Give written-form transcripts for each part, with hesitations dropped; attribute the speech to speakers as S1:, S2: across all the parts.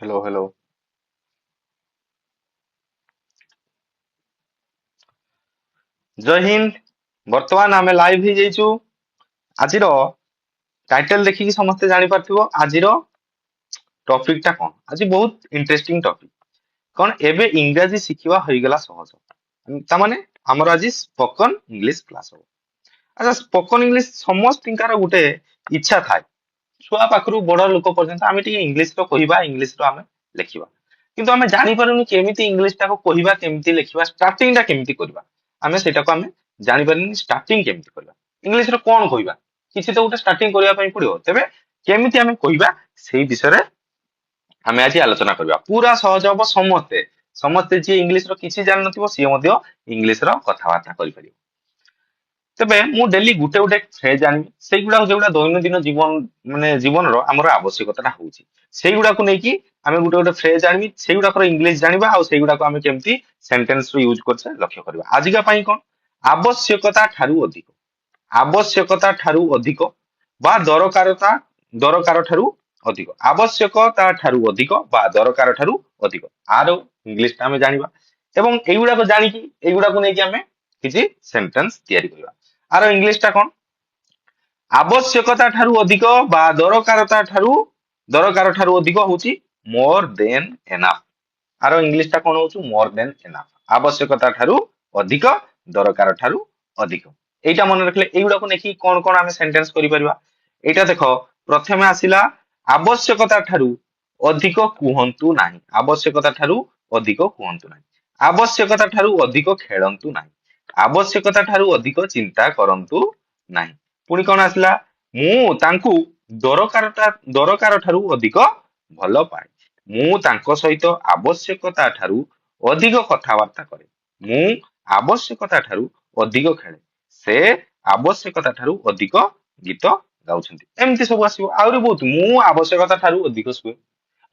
S1: Hello hello. जय हिंद। वर्तमान आमे लाइव ही जाइछु। आजिर टाइटल देखिकी समस्ते जानि पारथिबो आजिर टॉपिक टा कोन। आज बहुत इंटरेस्टिंग टॉपिक। कोन एबे इंग्रजी शिखिबा होई गेला सहज। ता माने हमर आज स्पोकन इंग्लिश क्लास हो। अच्छा स्पोकन इंग्लिश समस्तिंकार गुटे इच्छा थाए। छुआ पाखरु बड़ लोक पर्यंत आमे टिके इंग्लिश रो कहिबा इंग्लिश रो आमे लेखिबा। किंतु आमे जानि पारुनी केमिति इंग्लिश टा को कहिबा केमिति लेखिबा स्टार्टिंग टा केमिति करबा। आमे सेटा को आमे जानि पारुनी स्टार्टिंग केमिति करबा। इंग्लिश रो कोन कहिबा किछि तो गुटे स्टार्टिंग करिया पई पड़ियो। तेबे केमिति आमे कहिबा सेही विषय रे आमे आज आलोचना करबा। पूरा सहज हबो समस्ते समस्ते जे इंग्लिश रो किछि जानि नथिबो सिए मध्य इंग्लिश रो कथाबार्ता करि परियो। तेबे मु डेली गुटे गुटे फ्रेज आनी सेई गुडा जेगुडा दैनंदिन जीवन माने जीवन रो हमर आवश्यकता होउची सेई गुडा को नेकी आमे गुटे गुटे फ्रेज आनी सेई गुडा को इंग्लिश जानिबा आ सेई गुडा को आमे केमती सेंटेंस रो यूज करछे लक्ष्य करबा। आजिका पई कोन आवश्यकता ठारू अधिक आवश्यकता ठारू अधिक बा दरकार ठारू अधिक आवश्यकता ठारू अधिक बा दरकार ठारू अधिक आरो इंग्लिश ता आमे जानिबा एवं एगुडा को जानिकी एगुडा को नेकी आमे किछि सेंटेंस तयारी करबा। आरो इंग्लिश टा कोन आवश्यकता ठारू अधिक बा दरकार ठारू अधिक होची मोर देन एनाफ। आरो इंग्लिश टा कोन होची मोर देन एनाफ आवश्यकता ठारू अधिक दरकार ठारू अधिक। एटा मन रखले एगुडा को नेकी कोन कोन आमे सेंटेंस करि परिबा। एटा देखो प्रथमे आसिला आवश्यकता ठारू अधिक कुहंतु नाही आवश्यकता ठारू अधिक कुहंतु नाही आवश्यकता ठारू अधिक खेलंतु नाही आवश्यकता ठारू अधिक चिंता करंतु नाही। पुणी कोन आसिला मु तांकु दरकार ठारू अधिक भल पाए मु तांको सहित आवश्यकता ठारू अधिक कथाबार्ता करे मु आवश्यकता ठारू अधिक खेले से आवश्यकता ठारू अधिक गीत गाउछन्ति। एमति सब आसीबो आउरी बहुत मु आवश्यकता ठारू अधिक सुए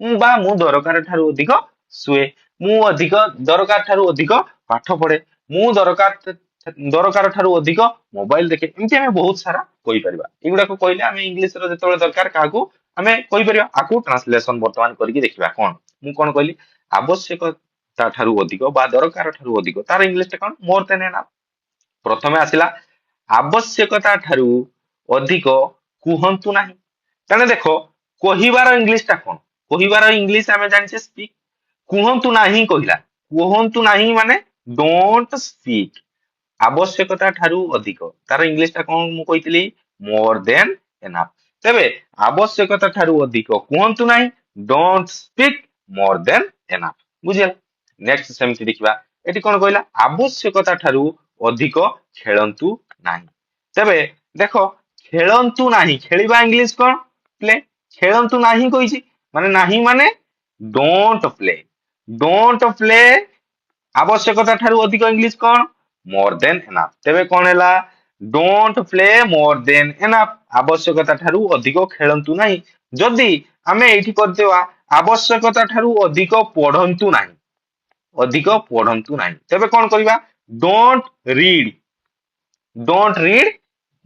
S1: मु दरकार ठारू अधिक सुए मु अधिक दरकार ठारू अधिक पाठ पढ़े मु दरकार ठारू अधिक मोबाइल देखे एमति हमें बहुत सारा कहि परिबा। एगुडा को कहले हमें इंग्लिश रो जेतबे दरकार काहाकू हमें कहि परिबा। आकू ट्रांसलेशन वर्तमान करके देखिबा कोन मु कोन कहली आवश्यकता ठारू अधिक बा दरकार ठारू अधिक तार इंग्लिश टा कोन मोर देन एनाफ। प्रथमे आसिला आवश्यकता ठारू अधिक कुहंतु नाही ताने देखो कहिबार इंग्लिश टा कोन कहिबार इंग्लिश आमे जानिछे स्पीक कुहंतु नाही कहिला कुहंतु नाही माने डोंट स्पीक आवश्यकता ठारू अधिक तार इंग्लिश टा कोन मु कहितली मोर देन एनाफ। तेबे आवश्यकता ठारू अधिक कुहंतु नाही don't speak more than enough बुझिया। नेक्स्ट सेमति देखिबा एटी कोन कहला आवश्यकता ठारू अधिक खेलंतु नाही। तेबे देखो खेलंतु नाही खेलिबा इंग्लिश कोन प्ले खेलंतु नाही कहिछि माने नाही माने डोंट प्ले आवश्यकता ठारू अधिक इंग्लिश कोन मोर देन एनाफ। तेबे कोन हैला don't play more than enough आवश्यकता ठारू अधिक खेलंतु नाही। जदी आमे एठी कर देवा आवश्यकता ठारू अधिक पढ़ंतु नाही तेबे कोन करिबा don't read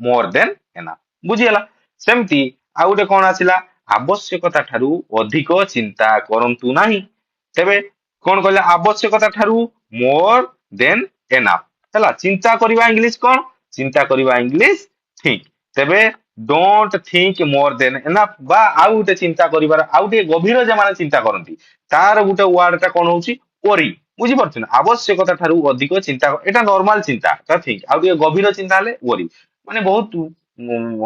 S1: more than enough बुझियला। सेमति आ गुटे कोन आसिला आवश्यकता ठारू अधिक चिंता करंतु नाही तेबे कोन कहले आवश्यकता ठारू मोर देन एनाफ हला चिंता करिबा इंग्लिश कोन चिंता करिबा इंग्लिश थिंक। तेबे don't think more than enough बा आ गुटे चिंता करिबार आ गुटे गभीर जे माने चिंता करंती तार गुटे वर्ड टा कोन होची ओरी बुझी परछन आवश्यकता ठारू अधिक चिंता एटा नॉर्मल चिंता ता थिंक आ गुटे गभीर चिंता हले ओरी माने बहुत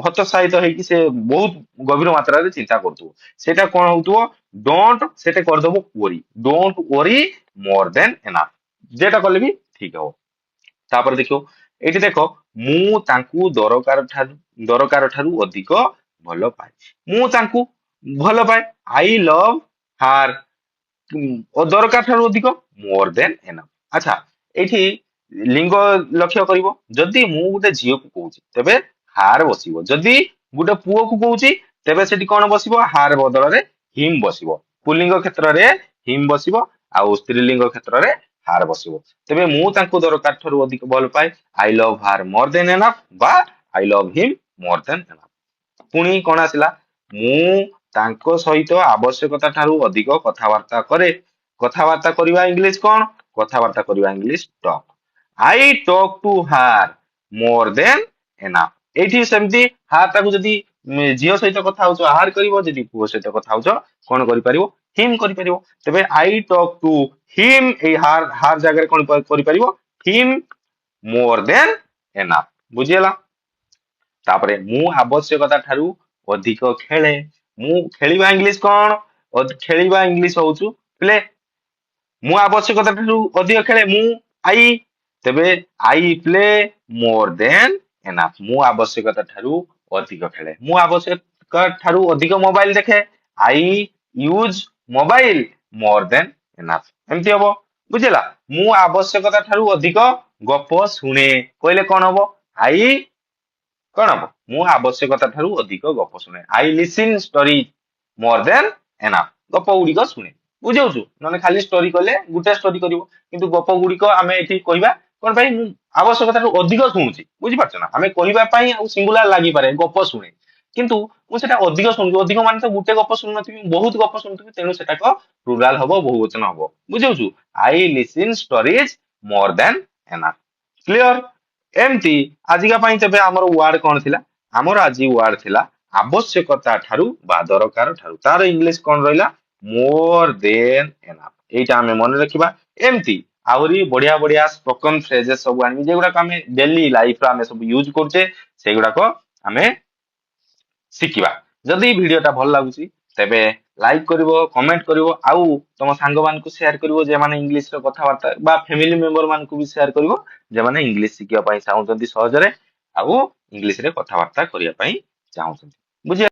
S1: हतोत्साहित हेकि से बहुत गभीर मात्रा रे चिंता करतु सेटा कोन होतुओ डोंट सेटे कर दबो worry don't worry more than enough जेटा करले भी ठीक हो। तापर देखो एठी देखो मु तांकू दरकार ठारू अधिक भल पाए मु तांकू भल पाए आई लव हार दरकार ठारू अधिक मोर देन एनाफ। अच्छा एठी लिंग लक्ष्य करिवो जदी मु गुटे झियो को कहूची तेबे हार बसिबो जदी गुटे पुओ को कहूची तेबे सेठी कोन बसिबो हार बदल रे हिम बसिबो पुल्लिंग क्षेत्र रे हिम बसिबो आ स्त्रीलिंग क्षेत्र रे हार बसिबो। तेबे मु तांको दरकार ठारू अधिक भल पाए आई लव हार मोर देन एनाफ बा I love him more than enough. पुणी कोन आसिला मु ତାଙ୍କ ସହିତ ଆବଶ୍ୟକତା ଠାରୁ ଅଧିକ କଥାବାର୍ତ୍ତା କରେ। କଥାବାର୍ତ୍ତା କରିବା ଇଂଲିଶ କଣ? କଥାବାର୍ତ୍ତା କରିବା English talk. I talk to ହାର ମୋର ଦେନ୍ ଏନାଫ୍। ଏଇଠି ସେମିତି ହାର ଟାକୁ ଯଦି ଝିଅ ସହିତ କଥା ହଉଛ ହାର କରିବ, ଯଦି ପୁଅ ସହିତ କଥା ହଉଛ କଣ କରିପାରିବ? ହିମ୍ କରିପାରିବ। ତେବେ ଆଇ ଟକ୍ ଟୁ ହିମ୍, ଏଇ ହାର ଜାଗାରେ କଣ କରିପାରିବ? ହିମ୍ ମୋର ଦେନ୍ ଏନାଫ୍। ବୁଝିଗଲା? ତାପରେ ମୁଁ ଆବଶ୍ୟକତା ଠାରୁ ଅଧିକ ଖେଳେ। ମୁଁ ଖେଳିବା ଇଂଲିଶ କଣ? ଖେଳିବା ଇଂଲିଶ ହଉଛୁ ପ୍ଲେ। ମୁଁ ଆବଶ୍ୟକତା ଠାରୁ ଅଧିକ ଖେଳେ, ମୁଁ ଆଇ। ତେବେ ଆଇ ପ୍ଲେ ମୋର ଦେନ୍ ଏନାଫ୍। ମୁଁ ଆବଶ୍ୟକତା ଠାରୁ ଅଧିକ ଖେଳେ। ମୁଁ ଆବଶ୍ୟକ ଠାରୁ ଅଧିକ ମୋବାଇଲ ଦେଖେ, ଆଇ ୟୁଜ ମୋବାଇଲ ମୋର ଦେନ୍ ଏନାଫ୍। ଏମିତି ହବ। ବୁଝିଲା? ମୁଁ ଆବଶ୍ୟକତା ଠାରୁ ଅଧିକ ଗପ ଶୁଣେ କହିଲେ କଣ ହବ? ଆଇ କଣ ହବ? ମୁଁ ଆବଶ୍ୟକତା ଠାରୁ ଅଧିକ ଗପ ଶୁଣେ, ଆଇ ଲିସିନ୍ ଷ୍ଟୋରି ମୋର ଦେନ୍ ଏନାଫ୍। ଗପ ଗୁଡିକ ଶୁଣେ। ବୁଝାଉଛୁ? ନହେଲେ ଖାଲି ଷ୍ଟୋରି କଲେ ଗୋଟେ ଷ୍ଟୋରି କରିବ, କିନ୍ତୁ ଗପ ଗୁଡିକ ଆମେ ଏଠି କହିବା କଣ ପାଇଁ? ମୁଁ ଆବଶ୍ୟକତା ଠାରୁ ଅଧିକ ଶୁଣୁଛି। ବୁଝିପାରୁଛ ନା? ଆମେ କହିବା ପାଇଁ ଆଉ ସିଙ୍ଗୁଲାର ଲାଗିପାରେ ଗପ ଶୁଣେ, କିନ୍ତୁ ମୁଁ ସେଟା ଅଧିକ ଶୁଣୁଛି। ଅଧିକ ମାନେ ତ ଗୋଟେ ଗପ ଶୁଣୁନଥିବି, ବହୁତ ଗପ ଶୁଣୁଥିବି, ତେଣୁ ସେଟାକ ପ୍ଲୁରାଲ ହବ, ବହୁବଚନ ହବ। ବୁଝାଉଛୁ? ଆଇ ଲିସିନ୍ ଷ୍ଟୋରିଜ ମୋର ଦେନ୍ ଏନାଫ୍। କ୍ଲିୟର? ଏମିତି ଆଜିକା ପାଇଁ ତେବେ ଆମର ୱାର୍ଡ କଣ ଥିଲା? ଆମର ଆଜି ୱାର୍ଡ ଥିଲା ଆବଶ୍ୟକତା ଠାରୁ ବା ଦରକାର ଠାରୁ। ତାର ଇଂଲିଶ କଣ ରହିଲା? ମୋର ଦେନ୍ ଏନାଫ୍। ଏଇଟା ଆମେ ମନେ ରଖିବା। ଏମିତି ଆହୁରି ବଢିଆ ବଢିଆ ସ୍ପୋକନ ଫ୍ରେଜେସ୍ ସବୁ ଆଣିବି, ଯେଗୁଡାକ ଆମେ ଡେଲି ଲାଇଫରେ ଆମେ ସବୁ ୟୁଜ କରୁଛେ, ସେଇଗୁଡାକ ଆମେ ଶିଖିବା। ଯଦି ଭିଡିଓଟା ଭଲ ଲାଗୁଛି ତେବେ ଲାଇକ୍ କରିବ, କମେଣ୍ଟ କରିବ, ଆଉ ତମ ସାଙ୍ଗମାନଙ୍କୁ ସେୟାର କରିବ ଯେମାନେ ଇଂଲିଶର କଥାବାର୍ତ୍ତା, ବା ଫ୍ୟାମିଲି ମେମ୍ବର ମାନଙ୍କୁ ବି ସେୟାର କରିବ ଯେମାନେ ଇଂଲିଶ ଶିଖିବା ପାଇଁ ଚାହୁଁଛନ୍ତି ସହଜରେ, ଆଉ ଇଂଲିଶରେ କଥାବାର୍ତ୍ତା କରିବା ପାଇଁ ଚାହୁଁଛନ୍ତି। ବୁଝି